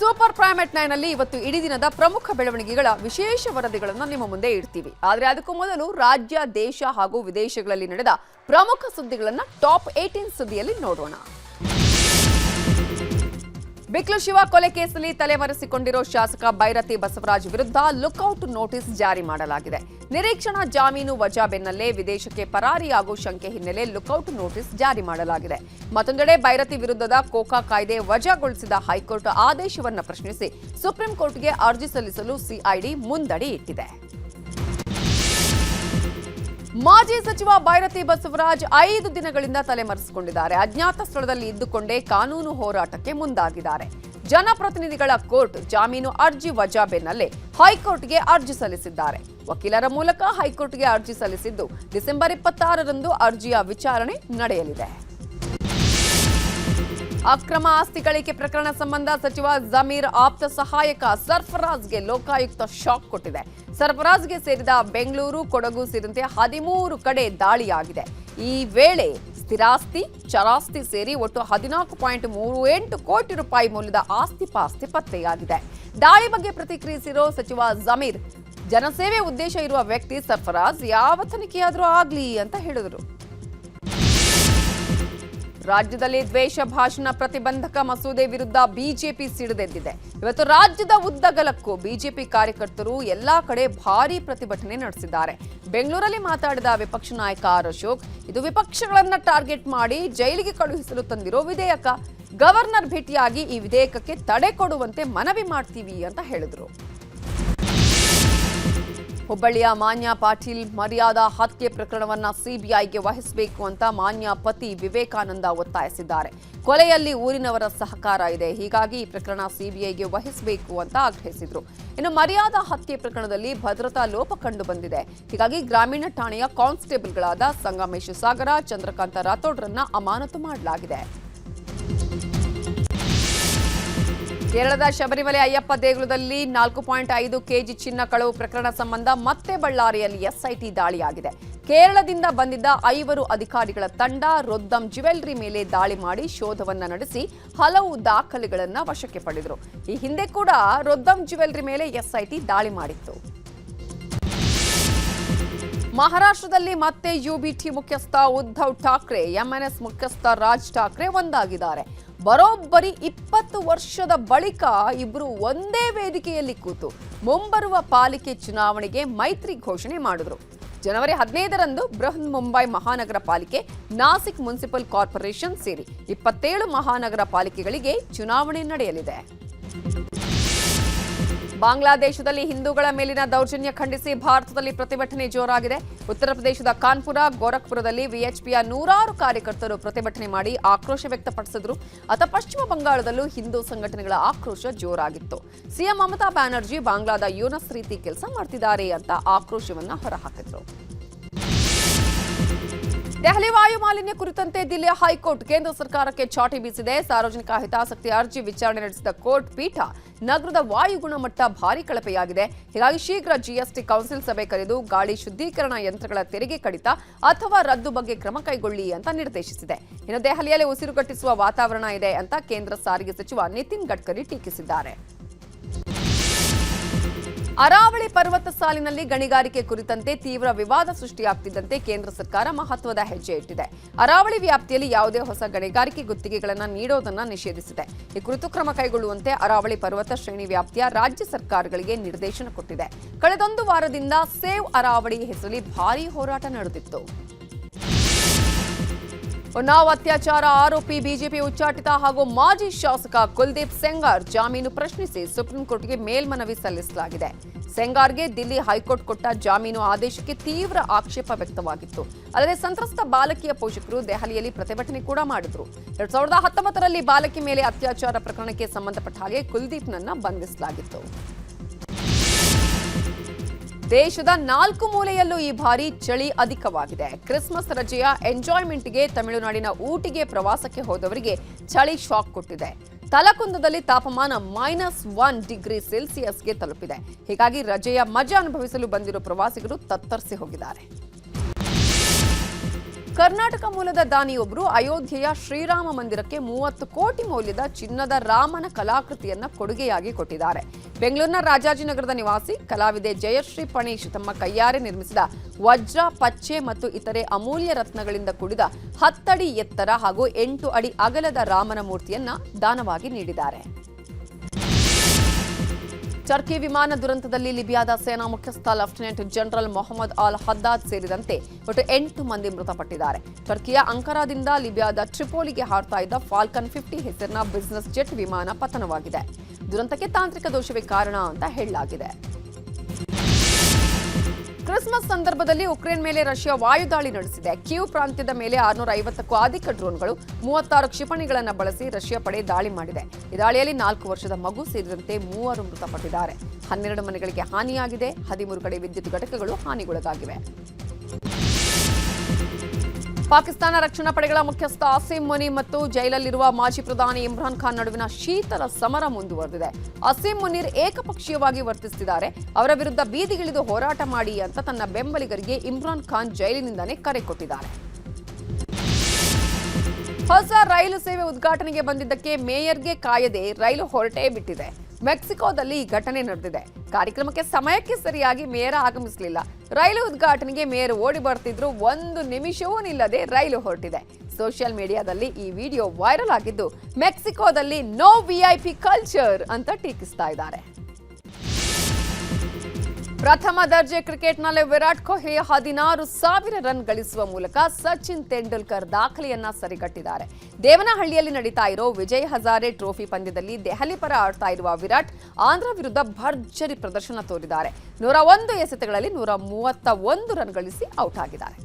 Super prime at 9 ನಲ್ಲಿ ಇವತ್ತು ಇಡೀ ದಿನದ ಪ್ರಮುಖ ಬೆಳವಣಿಗೆಗಳ ವಿಶೇಷ ವರದಿಗಳನ್ನು ನಿಮ್ಮ ಮುಂದೆ ಇಡ್ತೀವಿ. ಆದರೆ ಅದಕ್ಕೂ ಮೊದಲು ರಾಜ್ಯ, ದೇಶ ಹಾಗೂ ವಿದೇಶಗಳಲ್ಲಿ ನಡೆದ ಪ್ರಮುಖ ಸುದ್ದಿಗಳನ್ನು ಟಾಪ್ 18 ಸುದ್ದಿಯಲ್ಲಿ ನೋಡೋಣ. ಬಿಕ್ಲು ಶಿವ ಕೊಲೆ ಕೇಸಲ್ಲಿ ತಲೆಮರೆಸಿಕೊಂಡಿರೋ ಶಾಸಕ ಬೈರತಿ ಬಸವರಾಜ್ ವಿರುದ್ಧ ಲುಕ್ಔಟ್ ನೋಟಿಸ್ ಜಾರಿ ಮಾಡಲಾಗಿದೆ. ನಿರೀಕ್ಷಣಾ ಜಾಮೀನು ವಜಾ ಬೆನ್ನಲ್ಲೇ ವಿದೇಶಕ್ಕೆ ಪರಾರಿಯಾಗುವ ಶಂಕೆ ಹಿನ್ನೆಲೆ ಲುಕ್ಔಟ್ ನೋಟಿಸ್ ಜಾರಿ ಮಾಡಲಾಗಿದೆ. ಮತ್ತೊಂದೆಡೆ ಬೈರತಿ ವಿರುದ್ಧದ ಕೋಕಾ ಕಾಯ್ದೆ ವಜಾಗೊಳಿಸಿದ ಹೈಕೋರ್ಟ್ ಆದೇಶವನ್ನು ಪ್ರಶ್ನಿಸಿ ಸುಪ್ರೀಂ ಕೋರ್ಟ್ಗೆ ಅರ್ಜಿ ಸಲ್ಲಿಸಲು ಸಿಐಡಿ ಮುಂದಡಿ ಇಟ್ಟಿದೆ. ಮಾಜಿ ಸಚಿವ ಬೈರತಿ ಬಸವರಾಜ್ 5 ದಿನಗಳಿಂದ ತಲೆಮರೆಸಿಕೊಂಡಿದ್ದಾರೆ. ಅಜ್ಞಾತ ಸ್ಥಳದಲ್ಲಿ ಇದ್ದುಕೊಂಡೇ ಕಾನೂನು ಹೋರಾಟಕ್ಕೆ ಮುಂದಾಗಿದ್ದಾರೆ. ಜನಪ್ರತಿನಿಧಿಗಳ ಕೋರ್ಟ್ ಜಾಮೀನು ಅರ್ಜಿ ವಜಾ ಬೆನ್ನಲ್ಲೇ ಹೈಕೋರ್ಟ್ಗೆ ಅರ್ಜಿ ಸಲ್ಲಿಸಿದ್ದಾರೆ. ವಕೀಲರ ಮೂಲಕ ಹೈಕೋರ್ಟ್ಗೆ ಅರ್ಜಿ ಸಲ್ಲಿಸಿದ್ದು ಡಿಸೆಂಬರ್ 26ರಂದು ಅರ್ಜಿಯ ವಿಚಾರಣೆ ನಡೆಯಲಿದೆ. ಅಕ್ರಮ ಆಸ್ತಿ ಗಳಿಕೆ ಪ್ರಕರಣ ಸಂಬಂಧ ಸಚಿವ ಜಮೀರ್ ಆಪ್ತ ಸಹಾಯಕ ಸರ್ಫರಾಜ್ಗೆ ಲೋಕಾಯುಕ್ತ ಶಾಕ್ ಕೊಟ್ಟಿದೆ. ಸರ್ಫರಾಜ್ಗೆ ಸೇರಿದ ಬೆಂಗಳೂರು, ಕೊಡಗು ಸೇರಿದಂತೆ 13 ಕಡೆ ದಾಳಿಯಾಗಿದೆ. ಈ ವೇಳೆ ಸ್ಥಿರಾಸ್ತಿ, ಚರಾಸ್ತಿ ಸೇರಿ ಒಟ್ಟು 14.38 ಕೋಟಿ ರೂಪಾಯಿ ಮೌಲ್ಯದ ಆಸ್ತಿ ಪಾಸ್ತಿ ಪತ್ತೆಯಾಗಿದೆ. ದಾಳಿ ಬಗ್ಗೆ ಪ್ರತಿಕ್ರಿಯಿಸಿರೋ ಸಚಿವ ಜಮೀರ್, ಜನಸೇವೆ ಉದ್ದೇಶ ಇರುವ ವ್ಯಕ್ತಿ ಸರ್ಫರಾಜ್ ಯಾವ ತನಿಖೆಯಾದರೂ ಆಗ್ಲಿ ಅಂತ ಹೇಳಿದರು. ರಾಜ್ಯದಲ್ಲಿ ದ್ವೇಷ ಭಾಷಣ ಪ್ರತಿಬಂಧಕ ಮಸೂದೆ ವಿರುದ್ಧ ಬಿಜೆಪಿ ಸಿಡಿದೆದ್ದಿದೆ. ಇವತ್ತು ರಾಜ್ಯದ ಉದ್ದಗಲಕ್ಕೂ ಬಿಜೆಪಿ ಕಾರ್ಯಕರ್ತರು ಎಲ್ಲಾ ಕಡೆ ಭಾರೀ ಪ್ರತಿಭಟನೆ ನಡೆಸಿದ್ದಾರೆ. ಬೆಂಗಳೂರಲ್ಲಿ ಮಾತಾಡಿದ ವಿಪಕ್ಷ ನಾಯಕ ಆರ್ ಅಶೋಕ್, ಇದು ವಿಪಕ್ಷಗಳನ್ನ ಟಾರ್ಗೆಟ್ ಮಾಡಿ ಜೈಲಿಗೆ ಕಳುಹಿಸಲು ತಂದಿರೋ ವಿಧೇಯಕ. ಗವರ್ನರ್ ಭೇಟಿಯಾಗಿ ಈ ವಿಧೇಯಕಕ್ಕೆ ತಡೆ ಕೊಡುವಂತೆ ಮನವಿ ಮಾಡ್ತೀವಿ ಅಂತ ಹೇಳಿದ್ರು. ಹುಬ್ಬಳ್ಳಿಯ ಮಾನ್ಯ ಪಾಟೀಲ್ ಮರ್ಯಾದಾ ಹತ್ಯೆ ಪ್ರಕರಣವನ್ನ ಸಿಬಿಐಗೆ ವಹಿಸಬೇಕು ಅಂತ ಮಾನ್ಯ ಪತಿ ವಿವೇಕಾನಂದ ಒತ್ತಾಯಿಸಿದ್ದಾರೆ. ಕೊಲೆಯಲ್ಲಿ ಊರಿನವರ ಸಹಕಾರ ಇದೆ, ಹೀಗಾಗಿ ಈ ಪ್ರಕರಣ ಸಿಬಿಐಗೆ ವಹಿಸಬೇಕು ಅಂತ ಆಗ್ರಹಿಸಿದ್ರು. ಇನ್ನು ಮರ್ಯಾದಾ ಹತ್ಯೆ ಪ್ರಕರಣದಲ್ಲಿ ಭದ್ರತಾ ಲೋಪ ಕಂಡು ಬಂದಿದೆ, ಹೀಗಾಗಿ ಗ್ರಾಮೀಣ ಠಾಣೆಯ ಕಾನ್ಸ್ಟೇಬಲ್ಗಳಾದ ಸಂಗಮೇಶ್ ಸಾಗರ, ಚಂದ್ರಕಾಂತ ರಾಥೋಡ್ರನ್ನ ಅಮಾನತು ಮಾಡಲಾಗಿದೆ. ಕೇರಳದ ಶಬರಿಮಲೆ ಅಯ್ಯಪ್ಪ ದೇಗುಲದಲ್ಲಿ 4.5 ಕೆಜಿ ಚಿನ್ನ ಕಳವು ಪ್ರಕರಣ ಸಂಬಂಧ ಮತ್ತೆ ಬಳ್ಳಾರಿಯಲ್ಲಿ ಎಸ್ಐಟಿ ದಾಳಿಯಾಗಿದೆ. ಕೇರಳದಿಂದ ಬಂದಿದ್ದ 5 ಅಧಿಕಾರಿಗಳ ತಂಡ ರೊದ್ದಂ ಜ್ಯುವೆಲ್ಲರಿ ಮೇಲೆ ದಾಳಿ ಮಾಡಿ ಶೋಧವನ್ನ ನಡೆಸಿ ಹಲವು ದಾಖಲೆಗಳನ್ನು ವಶಕ್ಕೆ ಪಡೆದರು. ಈ ಹಿಂದೆ ಕೂಡ ರೊದ್ದಂ ಜ್ಯುವೆಲ್ಲರಿ ಮೇಲೆ ಎಸ್ಐಟಿ ದಾಳಿ ಮಾಡಿತ್ತು. ಮಹಾರಾಷ್ಟ್ರದಲ್ಲಿ ಮತ್ತೆ ಯುಬಿಟಿ ಮುಖ್ಯಸ್ಥ ಉದ್ಧವ್ ಠಾಕ್ರೆ, ಎಂಎನ್ಎಸ್ ಮುಖ್ಯಸ್ಥ ರಾಜ್ ಠಾಕ್ರೆ ಒಂದಾಗಿದ್ದಾರೆ. ಬರೋಬ್ಬರಿ 20 ವರ್ಷದ ಬಳಿಕ ಇಬ್ಬರು ಒಂದೇ ವೇದಿಕೆಯಲ್ಲಿ ಕೂತು ಮುಂಬರುವ ಪಾಲಿಕೆ ಚುನಾವಣೆಗೆ ಮೈತ್ರಿ ಘೋಷಣೆ ಮಾಡಿದ್ರು. ಜನವರಿ 15ರಂದು ಬೃಹನ್ ಮುಂಬೈ ಮಹಾನಗರ ಪಾಲಿಕೆ, ನಾಸಿಕ್ ಮುನ್ಸಿಪಲ್ ಕಾರ್ಪೊರೇಷನ್ ಸೇರಿ 27 ಮಹಾನಗರ ಪಾಲಿಕೆಗಳಿಗೆ ಚುನಾವಣೆ ನಡೆಯಲಿದೆ. ಬಾಂಗ್ಲಾದೇಶದಲ್ಲಿ ಹಿಂದೂಗಳ ಮೇಲಿನ ದೌರ್ಜನ್ಯ ಖಂಡಿಸಿ ಭಾರತದಲ್ಲಿ ಪ್ರತಿಭಟನೆ ಜೋರಾಗಿದೆ. ಉತ್ತರ ಪ್ರದೇಶದ ಕಾನ್ಪುರ, ಗೋರಖ್ಪುರದಲ್ಲಿ ವಿಎಚ್ಪಿಯ 100 ಕಾರ್ಯಕರ್ತರು ಪ್ರತಿಭಟನೆ ಮಾಡಿ ಆಕ್ರೋಶ ವ್ಯಕ್ತಪಡಿಸಿದ್ರು. ಪಶ್ಚಿಮ ಬಂಗಾಳದಲ್ಲೂ ಹಿಂದೂ ಸಂಘಟನೆಗಳ ಆಕ್ರೋಶ ಜೋರಾಗಿತ್ತು. ಸಿಎಂ ಮಮತಾ ಬ್ಯಾನರ್ಜಿ ಬಾಂಗ್ಲಾದ ಯೂನಸ್ ರೀತಿ ಕೆಲಸ ಮಾಡ್ತಿದ್ದಾರೆ ಅಂತ ಆಕ್ರೋಶವನ್ನ ಹೊರಹಾಕಿದ್ರು. ದೆಹಲಿ ವಾಯು ಮಾಲಿನ್ಯ ಕುರಿತಂತೆ ದಿಲ್ಲಿಯ ಹೈಕೋರ್ಟ್ ಕೇಂದ್ರ ಸರ್ಕಾರಕ್ಕೆ ಚಾಟಿ ಬೀಸಿದೆ. ಸಾರ್ವಜನಿಕ ಹಿತಾಸಕ್ತಿ ಅರ್ಜಿ ವಿಚಾರಣೆ ನಡೆಸಿದ ಕೋರ್ಟ್ ಪೀಠ, ನಗರದ ವಾಯು ಗುಣಮಟ್ಟ ಭಾರೀ ಕಳಪೆಯಾಗಿದೆ, ಹೀಗಾಗಿ ಶೀಘ್ರ ಜಿಎಸ್ಟಿ ಕೌನ್ಸಿಲ್ ಸಭೆ ಕರೆದು ಗಾಳಿ ಶುದ್ಧೀಕರಣ ಯಂತ್ರಗಳ ತೆರಿಗೆ ಕಡಿತ ಅಥವಾ ರದ್ದು ಬಗ್ಗೆ ಕ್ರಮ ಕೈಗೊಳ್ಳಿ ಅಂತ ನಿರ್ದೇಶಿಸಿದೆ. ಇನ್ನು ದೆಹಲಿಯಲ್ಲಿ ಉಸಿರುಗಟ್ಟಿಸುವ ವಾತಾವರಣ ಇದೆ ಅಂತ ಕೇಂದ್ರ ಸಾರಿಗೆ ಸಚಿವ ನಿತಿನ್ ಗಡ್ಕರಿ ಟೀಕಿಸಿದ್ದಾರೆ. ಅರಾವಳಿ ಪರ್ವತ ಸಾಲಿನಲ್ಲಿ ಗಣಿಗಾರಿಕೆ ಕುರಿತಂತೆ ತೀವ್ರ ವಿವಾದ ಸೃಷ್ಟಿಯಾಗುತ್ತಿದ್ದಂತೆ ಕೇಂದ್ರ ಸರ್ಕಾರ ಮಹತ್ವದ ಹೆಜ್ಜೆ ಇಟ್ಟಿದೆ. ಅರಾವಳಿ ವ್ಯಾಪ್ತಿಯಲ್ಲಿ ಯಾವುದೇ ಹೊಸ ಗಣಿಗಾರಿಕೆ ಗುತ್ತಿಗೆಗಳನ್ನು ನೀಡೋದನ್ನು ನಿಷೇಧಿಸಿದೆ. ಈ ಕುರಿತು ಕ್ರಮ ಕೈಗೊಳ್ಳುವಂತೆ ಅರಾವಳಿ ಪರ್ವತ ಶ್ರೇಣಿ ವ್ಯಾಪ್ತಿಯ ರಾಜ್ಯ ಸರ್ಕಾರಗಳಿಗೆ ನಿರ್ದೇಶನ ಕೊಟ್ಟಿದೆ. ಕಳೆದೊಂದು ವಾರದಿಂದ ಸೇವ್ ಅರಾವಳಿ ಹೆಸರಲ್ಲಿ ಭಾರೀ ಹೋರಾಟ ನಡೆದಿತ್ತು. ಉನ್ನಾವ್ ಅತ್ಯಾಚಾರ ಆರೋಪಿ ಬಿಜೆಪಿ ಉಚ್ಚಾಟಿತ ಹಾಗೂ ಮಾಜಿ ಶಾಸಕ ಕುಲ್ದೀಪ್ ಸೆಂಗಾರ್ ಜಾಮೀನು ಪ್ರಶ್ನಿಸಿ ಸುಪ್ರೀಂ ಕೋರ್ಟ್ಗೆ ಮೇಲ್ಮನವಿ ಸಲ್ಲಿಸಲಾಗಿದೆ. ಸೆಂಗಾರ್ಗೆ ದಿಲ್ಲಿ ಹೈಕೋರ್ಟ್ ಕೊಟ್ಟ ಜಾಮೀನು ಆದೇಶಕ್ಕೆ ತೀವ್ರ ಆಕ್ಷೇಪ ವ್ಯಕ್ತವಾಗಿತ್ತು. ಅಲ್ಲದೆ ಸಂತ್ರಸ್ತ ಬಾಲಕಿಯ ಪೋಷಕರು ದೆಹಲಿಯಲ್ಲಿ ಪ್ರತಿಭಟನೆ ಕೂಡ ಮಾಡಿದ್ರು. 2019ರಲ್ಲಿ ಬಾಲಕಿ ಮೇಲೆ ಅತ್ಯಾಚಾರ ಪ್ರಕರಣಕ್ಕೆ ಸಂಬಂಧಪಟ್ಟ ಹಾಗೆ ಕುಲ್ದೀಪ್ನನ್ನ ಬಂಧಿಸಲಾಗಿತ್ತು. ದೇಶದ 4 ಮೂಲೆಯಲ್ಲೂ ಈ ಬಾರಿ ಚಳಿ ಅಧಿಕವಾಗಿದೆ. ಕ್ರಿಸ್ಮಸ್ ರಜೆಯ ಎಂಜಾಯ್ಮೆಂಟ್ಗೆ ತಮಿಳುನಾಡಿನ ಊಟಿಗೆ ಪ್ರವಾಸಕ್ಕೆ ಹೋದವರಿಗೆ ಚಳಿ ಶಾಕ್ ಕೊಟ್ಟಿದೆ. ತಲಕುಂದದಲ್ಲಿ ತಾಪಮಾನ -1 ಡಿಗ್ರಿ ಸೆಲ್ಸಿಯಸ್ಗೆ ತಲುಪಿದೆ. ಹೀಗಾಗಿ ರಜೆಯ ಮಜಾ ಅನುಭವಿಸಲು ಬಂದಿರೋ ಪ್ರವಾಸಿಗರು ತತ್ತರಿಸಿ ಹೋಗಿದ್ದಾರೆ. ಕರ್ನಾಟಕ ಮೂಲದ ದಾನಿಯೊಬ್ಬರು ಅಯೋಧ್ಯೆಯ ಶ್ರೀರಾಮ ಮಂದಿರಕ್ಕೆ 30 ಕೋಟಿ ಮೌಲ್ಯದ ಚಿನ್ನದ ರಾಮನ ಕಲಾಕೃತಿಯನ್ನ ಕೊಡುಗೆಯಾಗಿ ಕೊಟ್ಟಿದ್ದಾರೆ. ಬೆಂಗಳೂರಿನ ರಾಜಾಜಿನಗರದ ನಿವಾಸಿ ಕಲಾವಿದೆ ಜಯಶ್ರೀ ಪಣೇಶ್ ತಮ್ಮ ಕೈಯಾರೆ ನಿರ್ಮಿಸಿದ ವಜ್ರ, ಪಚ್ಚೆ ಮತ್ತು ಇತರೆ ಅಮೂಲ್ಯ ರತ್ನಗಳಿಂದ ಕೂಡಿದ 10 ಅಡಿ ಎತ್ತರ ಹಾಗೂ 8 ಅಡಿ ಅಗಲದ ರಾಮನ ಮೂರ್ತಿಯನ್ನ ದಾನವಾಗಿ ನೀಡಿದ್ದಾರೆ. ಟರ್ಕಿ ವಿಮಾನ ದುರಂತದಲ್ಲಿ ಲಿಬಿಯಾದ ಸೇನಾ ಮುಖ್ಯಸ್ಥ ಲೆಫ್ಟಿನೆಂಟ್ ಜನರಲ್ ಮೊಹಮ್ಮದ್ ಅಲ್ ಹದ್ದಾದ್ ಸೇರಿದಂತೆ ಒಟ್ಟು 8 ಮಂದಿ ಮೃತಪಟ್ಟಿದ್ದಾರೆ. ಟರ್ಕಿಯ ಅಂಕಾರಾದಿಂದ ಲಿಬಿಯಾದ ಟ್ರಿಪೋಲಿಗೆ ಹಾರ್ತಾ ಇದ್ದ ಫಾಲ್ಕನ್ 50 ಹೆಸರಿನ ಬಿಸಿನೆಸ್ ಜೆಟ್ ವಿಮಾನ ಪತನವಾಗಿದೆ. ದುರಂತಕ್ಕೆ ತಾಂತ್ರಿಕ ದೋಷವೇ ಕಾರಣ ಅಂತ ಹೇಳಲಾಗಿದೆ. ಕ್ರಿಸ್ಮಸ್ ಸಂದರ್ಭದಲ್ಲಿ ಉಕ್ರೇನ್ ಮೇಲೆ ರಷ್ಯಾ ವಾಯುದಾಳಿ ನಡೆಸಿದೆ. ಕೀವ್ ಪ್ರಾಂತ್ಯದ ಮೇಲೆ 650ಕ್ಕೂ ಅಧಿಕ ಡ್ರೋನ್ಗಳು, 36 ಕ್ಷಿಪಣಿಗಳನ್ನು ಬಳಸಿ ರಷ್ಯಾ ಪಡೆ ದಾಳಿ ಮಾಡಿದೆ. ಈ ದಾಳಿಯಲ್ಲಿ 4 ವರ್ಷದ ಮಗು ಸೇರಿದಂತೆ 3 ಮೃತಪಟ್ಟಿದ್ದಾರೆ. 12 ಮನೆಗಳಿಗೆ ಹಾನಿಯಾಗಿದೆ. 13 ಕಡೆ ವಿದ್ಯುತ್ ಘಟಕಗಳು ಹಾನಿಗೊಳಗಾಗಿವೆ. ಪಾಕಿಸ್ತಾನ ರಕ್ಷಣಾ ಪಡೆಗಳ ಮುಖ್ಯಸ್ಥ ಅಸೀಂ ಮುನಿ ಮತ್ತು ಜೈಲಲ್ಲಿರುವ ಮಾಜಿ ಪ್ರಧಾನಿ ಇಮ್ರಾನ್ ಖಾನ್ ನಡುವಿನ ಶೀತಲ ಸಮರ ಮುಂದುವರೆದಿದೆ. ಅಸೀಂ ಮುನೀರ್ ಏಕಪಕ್ಷೀಯವಾಗಿ ವರ್ತಿಸುತ್ತಿದ್ದಾರೆ. ಅವರ ವಿರುದ್ಧ ಬೀದಿಗಿಳಿದು ಹೋರಾಟ ಮಾಡಿ ಅಂತ ತನ್ನ ಬೆಂಬಲಿಗರಿಗೆ ಇಮ್ರಾನ್ ಖಾನ್ ಜೈಲಿನಿಂದಲೇ ಕರೆ ಕೊಟ್ಟಿದ್ದಾರೆ. ಹೊಸ ರೈಲು ಸೇವೆ ಉದ್ಘಾಟನೆಗೆ ಬಂದಿದ್ದಕ್ಕೆ ಮೇಯರ್ಗೆ ಕಾಯದೆ ರೈಲು ಹೊರಟೇ ಬಿಟ್ಟಿದೆ. ಮೆಕ್ಸಿಕೋದಲ್ಲಿ ಈ ಘಟನೆ ನಡೆದಿದೆ. ಕಾರ್ಯಕ್ರಮಕ್ಕೆ ಸಮಯಕ್ಕೆ ಸರಿಯಾಗಿ ಮೇಯರ್ ಆಗಮಿಸಲಿಲ್ಲ. ರೈಲು ಉದ್ಘಾಟನೆಗೆ ಮೇಯರ್ ಓಡಿ ಬರ್ತಿದ್ರು. 1 ನಿಮಿಷವೂ ನಿಲ್ಲದೆ ರೈಲು ಹೊರಟಿದೆ. ಸೋಷಿಯಲ್ ಮೀಡಿಯಾದಲ್ಲಿ ಈ ವಿಡಿಯೋ ವೈರಲ್ ಆಗಿದ್ದು, ಮೆಕ್ಸಿಕೋದಲ್ಲಿ ನೋ ವಿಐಪಿ ಕಲ್ಚರ್ ಅಂತ ಟೀಕಿಸ್ತಾ ಇದ್ದಾರೆ. ಪ್ರಥಮ ದರ್ಜೆ ಕ್ರಿಕೆಟ್ನಲ್ಲಿ ವಿರಾಟ್ ಕೊಹ್ಲಿ 16,000 ರನ್ ಗಳಿಸುವ ಮೂಲಕ ಸಚಿನ್ ತೆಂಡೂಲ್ಕರ್ ದಾಖಲೆಯನ್ನ ಸರಿಗಟ್ಟಿದ್ದಾರೆ. ದೇವನಹಳ್ಳಿಯಲ್ಲಿ ನಡೀತಾ ಇರೋ ವಿಜಯ್ ಹಜಾರೆ ಟ್ರೋಫಿ ಪಂದ್ಯದಲ್ಲಿ ದೆಹಲಿ ಪರ ಆಡ್ತಾ ಇರುವ ವಿರಾಟ್ ಆಂಧ್ರ ವಿರುದ್ಧ ಭರ್ಜರಿ ಪ್ರದರ್ಶನ ತೋರಿದ್ದಾರೆ. 101 ಎಸೆತಗಳಲ್ಲಿ 131 ರನ್ ಗಳಿಸಿ ಔಟ್ ಆಗಿದ್ದಾರೆ.